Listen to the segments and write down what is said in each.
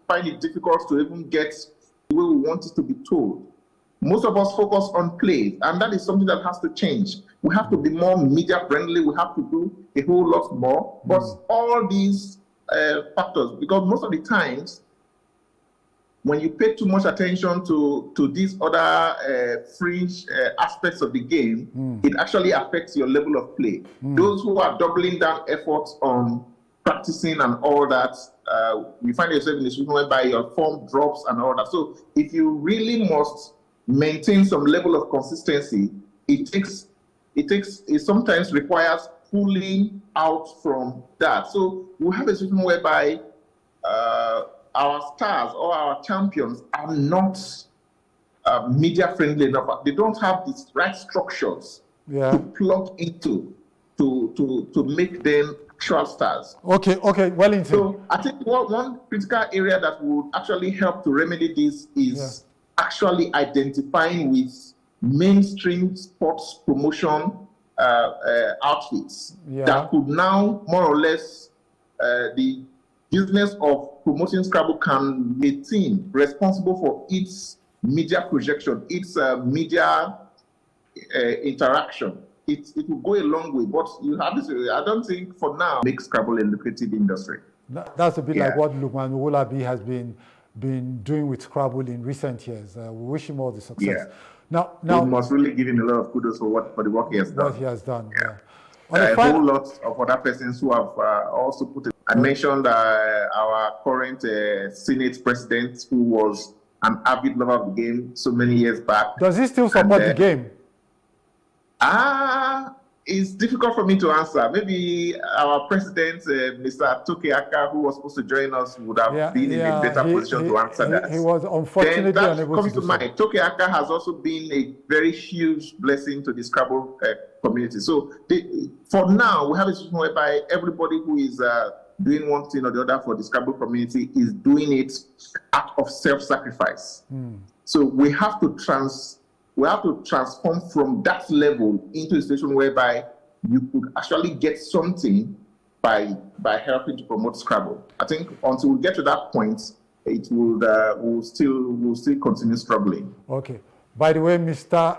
find it difficult to even get the way we want it to be told. Most of us focus on plays, and that is something that has to change. We have to be more media friendly. We have to do a whole lot more. But all these factors, because most of the times, when you pay too much attention to these other fringe aspects of the game, it actually affects your level of play. Those who are doubling down efforts on practicing and all that, you find yourself in a situation whereby your form drops and all that. So if you really must maintain some level of consistency, it sometimes requires pulling out from that. So we have a situation whereby our stars or our champions are not media friendly enough. They don't have the right structures to plug into to make them actual stars. Okay, Wellington. So I think one critical area that would actually help to remedy this is actually identifying with mainstream sports promotion outfits that could now more or less the business of promoting Scrabble can be a team responsible for its media projection, its media interaction. It will go a long way, but you have this. I don't think for now make Scrabble a lucrative industry. That's a bit like what Lukman Owolabi has been doing with Scrabble in recent years. We wish him all the success. Now we must really give him a lot of kudos for the work he has done. What he has done. A whole lot of other persons who have also put it. I mentioned our current Senate president, who was an avid lover of the game so many years back. Does he still support the game? It's difficult for me to answer. Maybe our president, Mr. Toke Aka, who was supposed to join us, would have been in a better position to answer that. He was unfortunately unable to do so. Mind. Toke Aka has also been a very huge blessing to the Scrabble community. So for now, we have a situation whereby everybody who is doing one thing or the other for the Scrabble community is doing it out of self-sacrifice. So we have to transform from that level into a situation whereby you could actually get something by helping to promote Scrabble. I think until we get to that point, it will still continue struggling. Okay. By the way, Mr.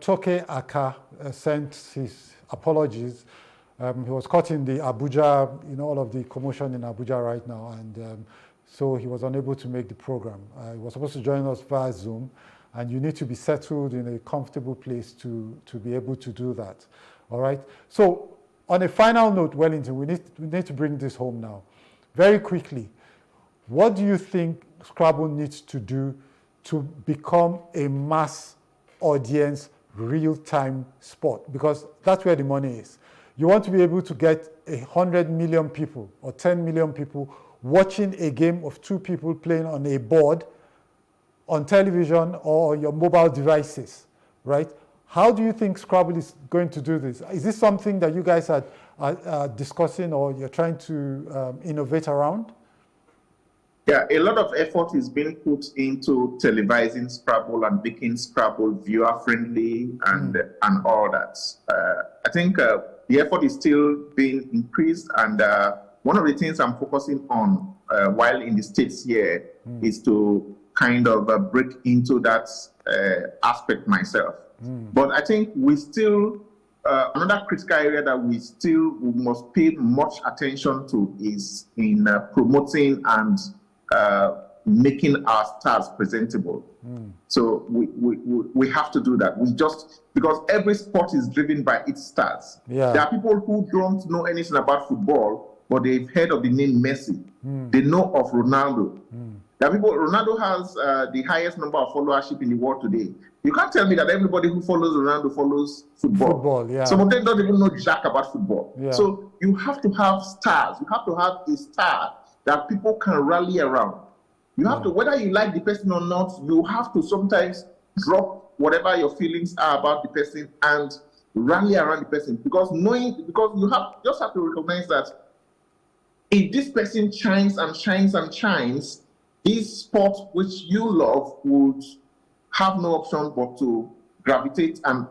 Toke Aka sent his apologies. He was caught in the Abuja, all of the commotion in Abuja right now, and so he was unable to make the program. He was supposed to join us via Zoom, and you need to be settled in a comfortable place to be able to do that. All right? So on a final note, Wellington, we need to bring this home now. Very quickly, what do you think Scrabble needs to do to become a mass audience, real-time sport? Because that's where the money is. You want to be able to get 100 million people or 10 million people watching a game of two people playing on a board on television or your mobile devices, right? How do you think Scrabble is going to do this? Is this something that you guys are discussing or you're trying to innovate around? Yeah, a lot of effort is being put into televising Scrabble and making Scrabble viewer-friendly and all that. I think the effort is still being increased, and one of the things I'm focusing on while in the States here is to kind of break into that aspect myself. But I think we still, another critical area that we must pay much attention to is in promoting and making our stars presentable. So we have to do that. Because every sport is driven by its stars. There are people who don't know anything about football, but they've heard of the name Messi. They know of Ronaldo. There are people, Ronaldo has the highest number of followership in the world today. You can't tell me that everybody who follows Ronaldo follows football. Some of them don't even know jack about football. So you have to have stars. You have to have a star that people can rally around. You have to, whether you like the person or not, you have to sometimes drop whatever your feelings are about the person and rally around the person. Because you just have to recognize that if this person shines and shines and shines, this sport which you love would have no option but to gravitate and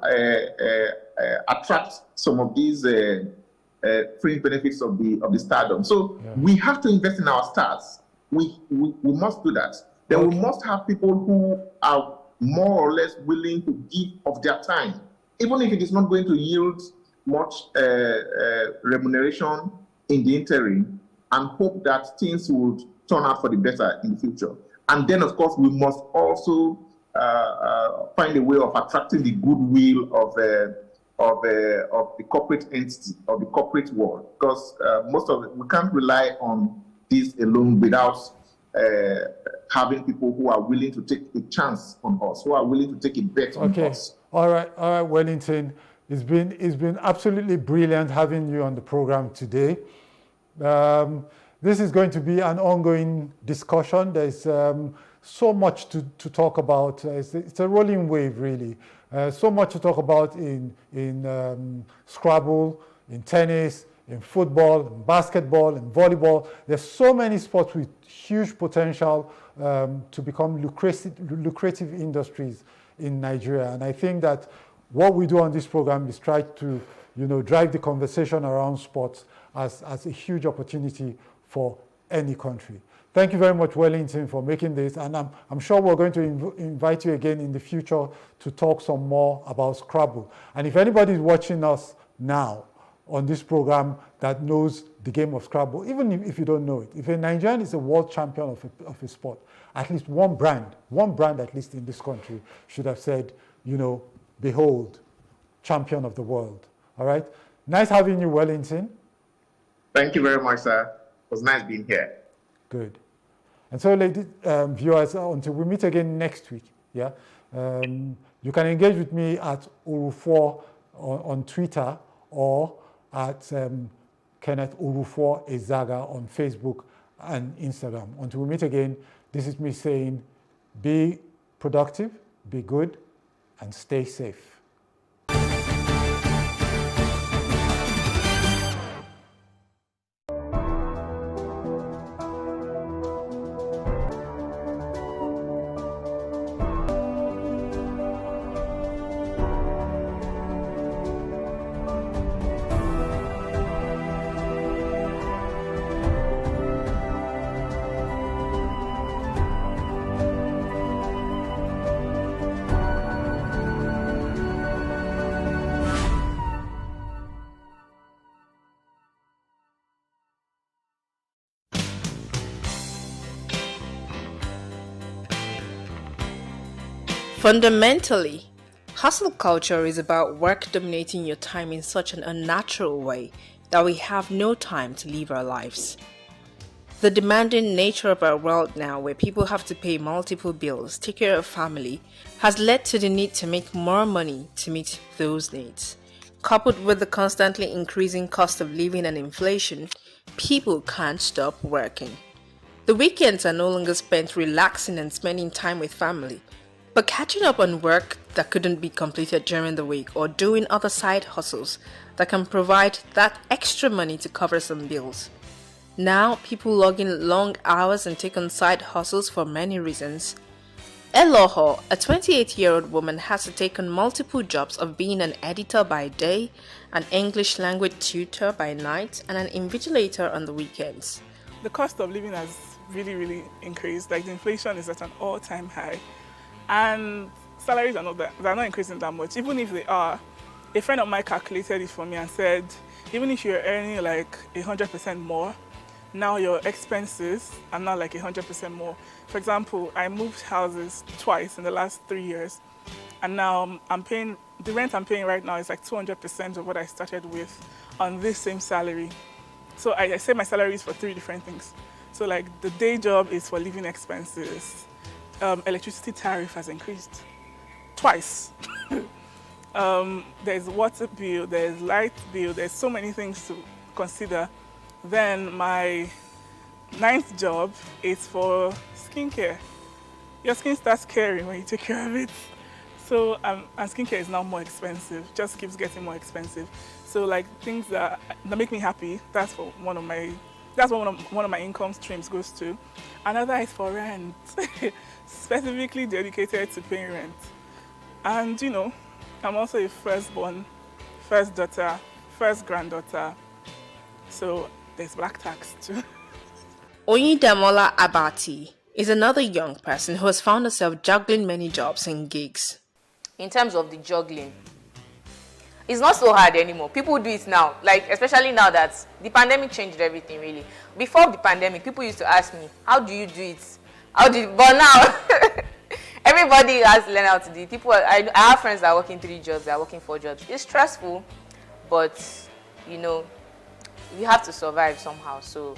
attract some of these fringe benefits of the stardom. So we have to invest in our stars. we must do that. Then we must have people who are more or less willing to give of their time, even if it is not going to yield much remuneration in the interim, and hope that things would turn out for the better in the future. And then, of course, we must also find a way of attracting the goodwill of the corporate entity, of the corporate world, because most of it, we can't rely on this alone without having people who are willing to take a chance on us, who are willing to take a bet on us. All right, Wellington. It's been absolutely brilliant having you on the program today. This is going to be an ongoing discussion. There's so much to talk about. It's a rolling wave, really. So much to talk about in Scrabble, in tennis, in football, in basketball, in volleyball. There's so many sports with huge potential to become lucrative industries in Nigeria. And I think that what we do on this program is try to, drive the conversation around sports as a huge opportunity for any country. Thank you very much, Wellington, for making this. And I'm sure we're going to invite you again in the future to talk some more about Scrabble. And if anybody is watching us now on this program that knows the game of Scrabble, even if you don't know it, if a Nigerian is a world champion of a sport, at least one brand at least in this country should have said, behold, champion of the world. All right? Nice having you, Wellington. Thank you very much, sir. It was nice being here. Good. And so, ladies, viewers, until we meet again next week, you can engage with me at Orufor on Twitter or at Kenneth Orufor Ezaga on Facebook and Instagram. Until we meet again, this is me saying, be productive, be good, and stay safe. Fundamentally, hustle culture is about work dominating your time in such an unnatural way that we have no time to live our lives. The demanding nature of our world now, where people have to pay multiple bills, take care of family, has led to the need to make more money to meet those needs. Coupled with the constantly increasing cost of living and inflation, people can't stop working. The weekends are no longer spent relaxing and spending time with family, but catching up on work that couldn't be completed during the week or doing other side hustles that can provide that extra money to cover some bills. Now, people log in long hours and take on side hustles for many reasons. Eloho, a 28-year-old woman, has to take on multiple jobs of being an editor by day, an English language tutor by night, and an invigilator on the weekends. The cost of living has really increased. Like, the inflation is at an all-time high. And salaries are they're not increasing that much. Even if they are, a friend of mine calculated it for me and said, even if you're earning like 100% more, now your expenses are not like 100% more. For example, I moved houses twice in the last 3 years, and now the rent I'm paying right now is like 200% of what I started with on this same salary. So I say my salary is for 3 different things. So like the day job is for living expenses. Electricity tariff has increased twice. There's water bill, there's light bill, there's so many things to consider. Then my 9th job is for skincare. Your skin starts caring when you take care of it. So, and skincare is now more expensive, just keeps getting more expensive. So like things that make me happy, that's what one of my income streams goes to. Another is for rent. Specifically dedicated to paying rent. And I'm also a firstborn, first daughter, first granddaughter, so there's black tax too. Oyidamola Abati is another young person who has found herself juggling many jobs and gigs. In terms of the juggling, it's not so hard anymore. People do it now, like especially now that the pandemic changed everything really. Before the pandemic, people used to ask me, how do you do it? But now, everybody has learned how to do it. I have friends that are working 3 jobs, they are working 4 jobs. It's stressful, but you know, you have to survive somehow. So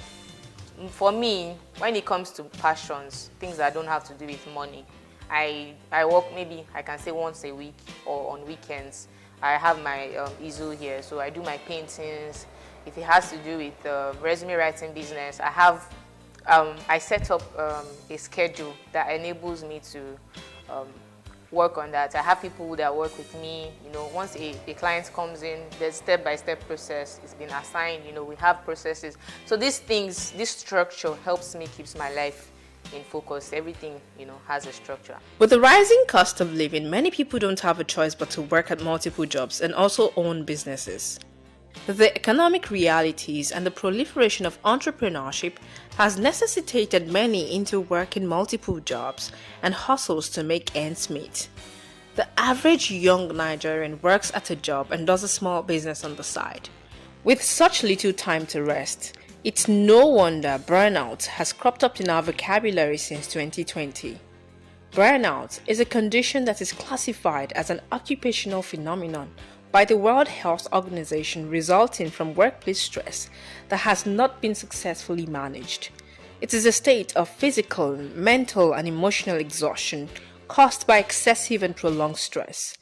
for me, when it comes to passions, things that don't have to do with money, I work maybe, I can say once a week or on weekends. I have my easel here, so I do my paintings. If it has to do with resume writing business, I set up a schedule that enables me to work on that. I have people that work with me. You know, once a client comes in, there's step-by-step process. It's been assigned. You know, we have processes. So these things, this structure helps me, keeps my life in focus. Everything, you know, has a structure. With the rising cost of living, many people don't have a choice but to work at multiple jobs and also own businesses. The economic realities and the proliferation of entrepreneurship has necessitated many into working multiple jobs and hustles to make ends meet. The average young Nigerian works at a job and does a small business on the side. With such little time to rest, it's no wonder burnout has cropped up in our vocabulary since 2020. Burnout is a condition that is classified as an occupational phenomenon by the World Health Organization resulting from workplace stress that has not been successfully managed. It is a state of physical, mental, and emotional exhaustion caused by excessive and prolonged stress.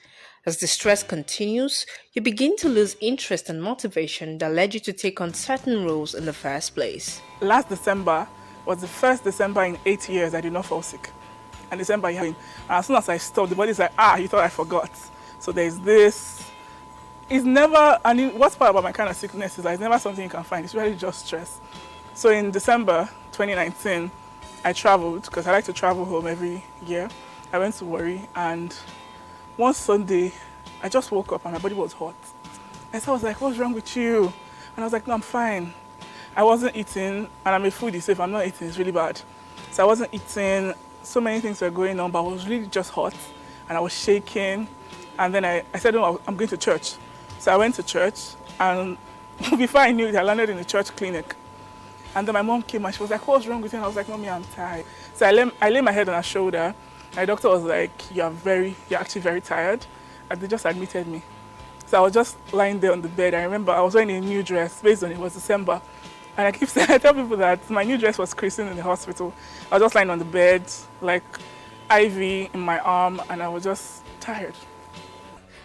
As the stress continues, you begin to lose interest and motivation that led you to take on certain roles in the first place. Last December was the first December in 8 years I did not fall sick. And December, and as soon as I stopped, the body's like, you thought I forgot. So there's this. It's never, and what's part about my kind of sickness is that it's never something you can find. It's really just stress. So in December 2019, I traveled, because I like to travel home every year. I went to Warri, and one Sunday, I just woke up and my body was hot. And so I was like, what's wrong with you? And I was like, no, I'm fine. I wasn't eating, and I'm a foodie, so if I'm not eating, it's really bad. So I wasn't eating, so many things were going on, but I was really just hot, and I was shaking. And then I said, no, I'm going to church. So I went to church, and before I knew it, I landed in a church clinic. And then my mom came and she was like, what's wrong with you? And I was like, Mommy, I'm tired. So I lay my head on her shoulder. My doctor was like, you're actually very tired. And they just admitted me. So I was just lying there on the bed. I remember I was wearing a new dress based on it was December. And I keep saying, I tell people that my new dress was christened in the hospital. I was just lying on the bed, like IV in my arm, and I was just tired.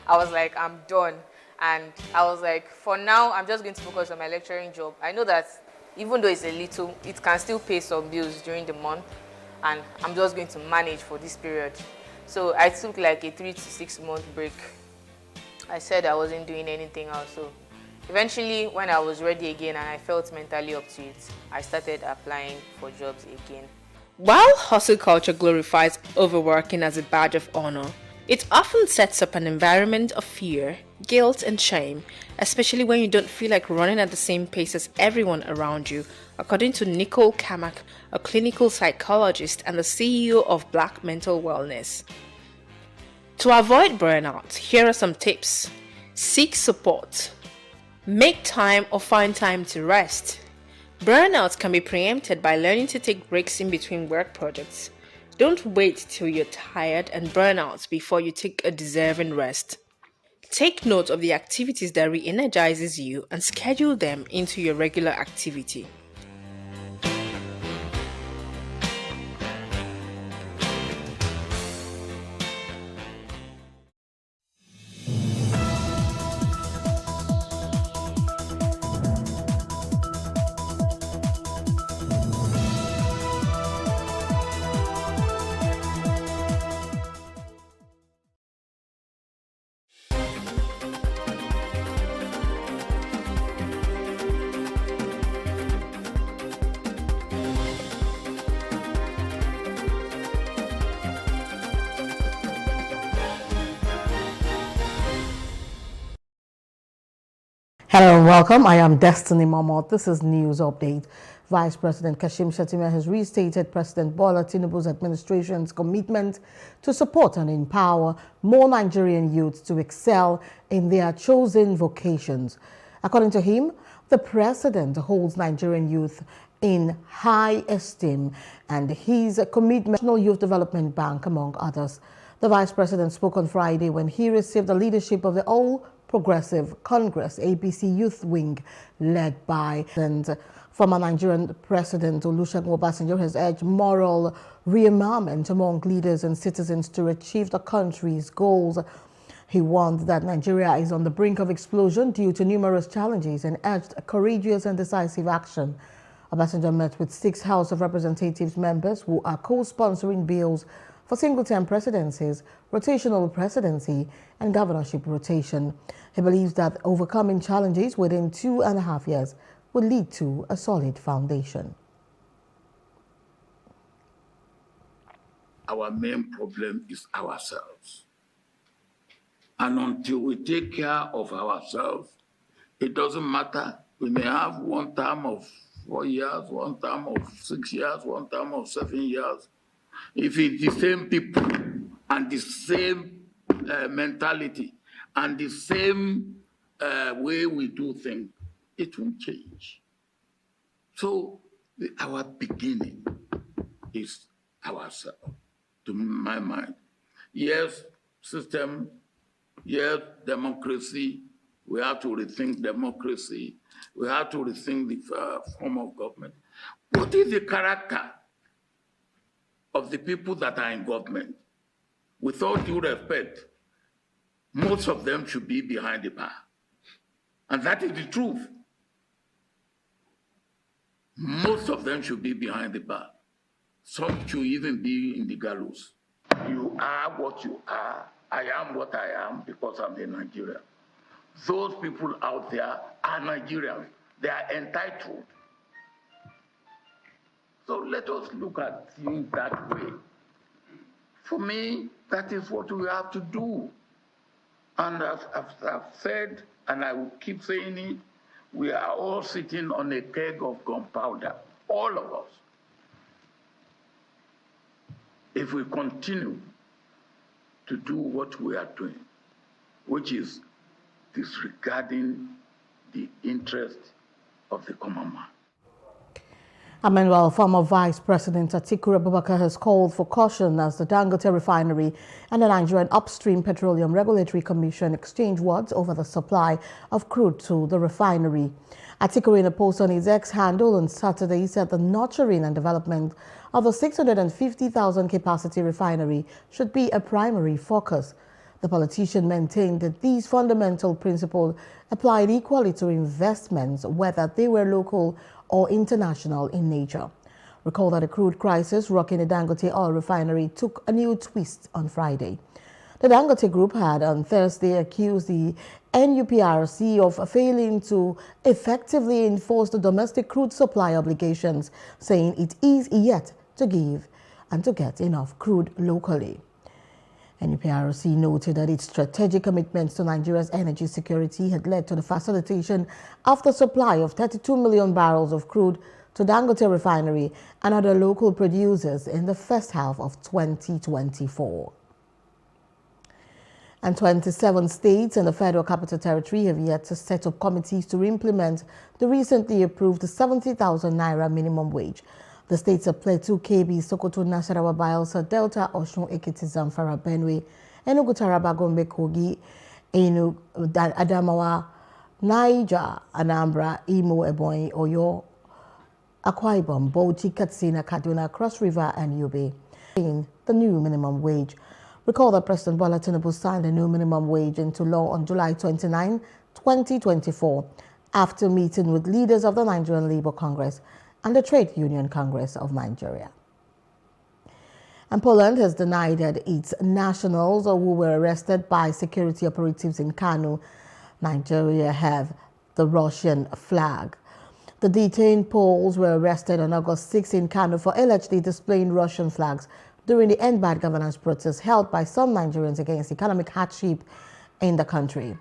I was like, I'm done. And I was like, for now, I'm just going to focus on my lecturing job. I know that even though it's a little, it can still pay some bills during the month. And I'm just going to manage for this period. So I took like a 3 to 6 month break. I said I wasn't doing anything else. So eventually, when I was ready again and I felt mentally up to it, I started applying for jobs again. While hustle culture glorifies overworking as a badge of honor, it often sets up an environment of fear, guilt, and shame, especially when you don't feel like running at the same pace as everyone around you, according to Nicole Kamak, a clinical psychologist and the CEO of Black Mental Wellness. To avoid burnout, here are some tips. Seek support. Make time or find time to rest. Burnout can be preempted by learning to take breaks in between work projects. Don't wait till you're tired and burn out before you take a deserving rest. Take note of the activities that re-energizes you and schedule them into your regular activity. Hello and welcome. I am Destiny Momot. This is News Update. Vice President Kashim Shettima has restated President Bola Tinubu's administration's commitment to support and empower more Nigerian youths to excel in their chosen vocations. According to him, the president holds Nigerian youth in high esteem and his commitment to the National Youth Development Bank, among others. The vice president spoke on Friday when he received the leadership of the All Progressive Congress APC Youth Wing, led by former Nigerian President Olusegun Obasanjo has urged moral rearmament among leaders and citizens to achieve the country's goals. He warned that Nigeria is on the brink of explosion due to numerous challenges and urged courageous and decisive action. Obasanjo met with 6 House of Representatives members who are co-sponsoring bills for single-term presidencies, rotational presidency, and governorship rotation. He believes that overcoming challenges within 2.5 years will lead to a solid foundation. Our main problem is ourselves. And until we take care of ourselves, it doesn't matter. We may have one term of 4 years, one term of 6 years, one term of 7 years. If it's the same people and the same mentality and the same way we do things, it won't change. So our beginning is ourselves, to my mind. Yes, system, yes, democracy. We have to rethink democracy. We have to rethink the form of government. What is the character of the people that are in government? With all due respect, most of them should be behind the bar. And that is the truth. Most of them should be behind the bar. Some should even be in the gallows. You are what you are. I am what I am because I'm a Nigerian. Those people out there are Nigerians. They are entitled. So let us look at things that way. For me, that is what we have to do. And as I've said, and I will keep saying it, we are all sitting on a keg of gunpowder, all of us. If we continue to do what we are doing, which is disregarding the interest of the common man. Meanwhile, former Vice President Atiku Abubakar has called for caution as the Dangote Refinery and the Nigerian Upstream Petroleum Regulatory Commission exchange words over the supply of crude to the refinery. Atiku, in a post on his X handle on Saturday, said the nurturing and development of the 650,000 capacity refinery should be a primary focus. The politician maintained that these fundamental principles applied equally to investments, whether they were local or international in nature. Recall that the crude crisis rocking the Dangote oil refinery took a new twist on Friday. The Dangote Group had on Thursday accused the NUPRC of failing to effectively enforce the domestic crude supply obligations, saying it is yet to give and to get enough crude locally. NUPRC noted that its strategic commitments to Nigeria's energy security had led to the facilitation of the supply of 32 million barrels of crude to Dangote Refinery and other local producers in the first half of 2024. And 27 states and the Federal Capital Territory have yet to set up committees to implement the recently approved 70,000 naira minimum wage. The states of Plateau, Kebbi, Sokoto, Nasarawa, Bayelsa, Delta, Osun, Ekiti, Zamfara, Benue, Enugu, Taraba, Gombe, Kogi, Adamawa, Niger, Anambra, Imo, Ebonyi, Oyo, Akwa Ibom, Bauchi, Katsina, Kaduna, Cross River, and Yobe, paying the new minimum wage. Recall that President Bola Tinubu signed the new minimum wage into law on July 29, 2024, after meeting with leaders of the Nigerian Labour Congress and the Trade Union Congress of Nigeria. And Poland has denied that its nationals who were arrested by security operatives in Kano, Nigeria, have the Russian flag. The detained Poles were arrested on August 6 in Kano for allegedly displaying Russian flags during the End Bad Governance protests held by some Nigerians against economic hardship in the country.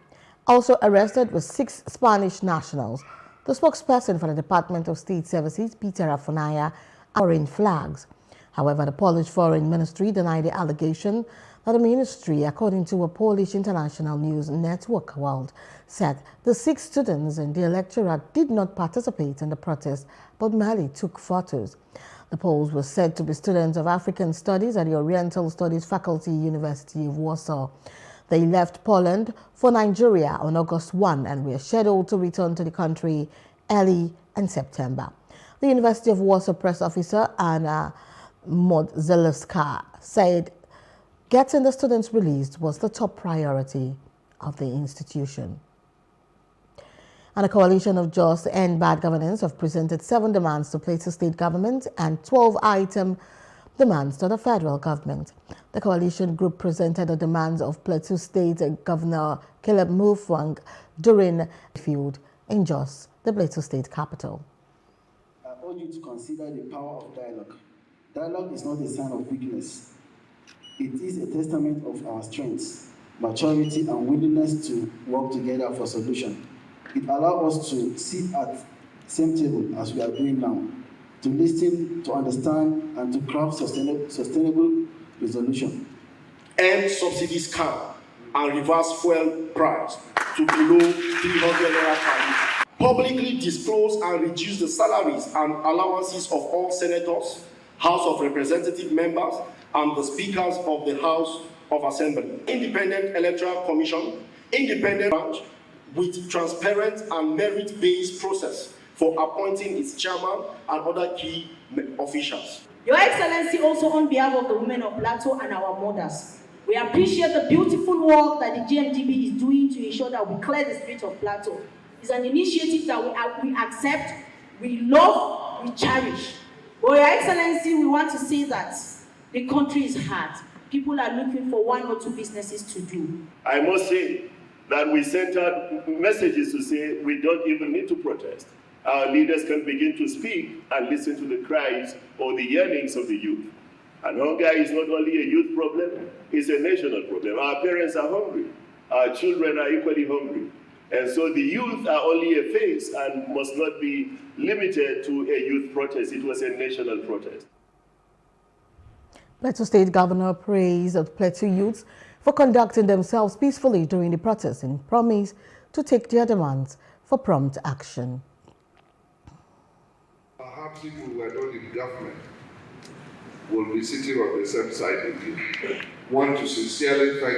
Also arrested were 6 Spanish nationals. The spokesperson for the Department of State Services, Peter Afunaya, foreign flags. However, the Polish Foreign Ministry denied the allegation that the ministry, according to a Polish international news network World, said the 6 students and their lecturer did not participate in the protest but merely took photos. The Poles were said to be students of African Studies at the Oriental Studies Faculty, University of Warsaw. They left Poland for Nigeria on August 1 and were scheduled to return to the country early in September. The University of Warsaw press officer Anna Modzelewska said getting the students released was the top priority of the institution. And a coalition of Just End Bad Governance have presented 7 demands to Plateau State government and 12-item demands to the federal government. The coalition group presented the demands of Plateau State Governor Caleb Mutfwang during a field in Jos, the Plateau State capital. I urge you to consider the power of dialogue. Dialogue is not a sign of weakness. It is a testament of our strengths, maturity, and willingness to work together for solution. It allows us to sit at the same table as we are doing now, to listen, to understand, and to craft sustainable resolution. End subsidies cap and reverse fuel price to below 300 naira per litre. Publicly disclose and reduce the salaries and allowances of all senators, House of Representative members, and the speakers of the House of Assembly. Independent Electoral Commission, independent branch with transparent and merit-based process for appointing its chairman and other key officials. Your Excellency, also on behalf of the women of Plateau and our mothers, we appreciate the beautiful work that the GMDB is doing to ensure that we clear the streets of Plateau. It's an initiative that we accept, we love, we cherish. But Your Excellency, we want to say that the country is hard. People are looking for 1 or 2 businesses to do. I must say that we sent out messages to say we don't even need to protest. Our leaders can begin to speak and listen to the cries or the yearnings of the youth. And hunger is not only a youth problem, it's a national problem. Our parents are hungry. Our children are equally hungry. And so the youth are only a face and must not be limited to a youth protest. It was a national protest. Plateau State Governor praised the Plateau youths for conducting themselves peacefully during the protest and promised to take their demands for prompt action. Perhaps if we were not in government, we'll be sitting on the same side with you. Want to sincerely thank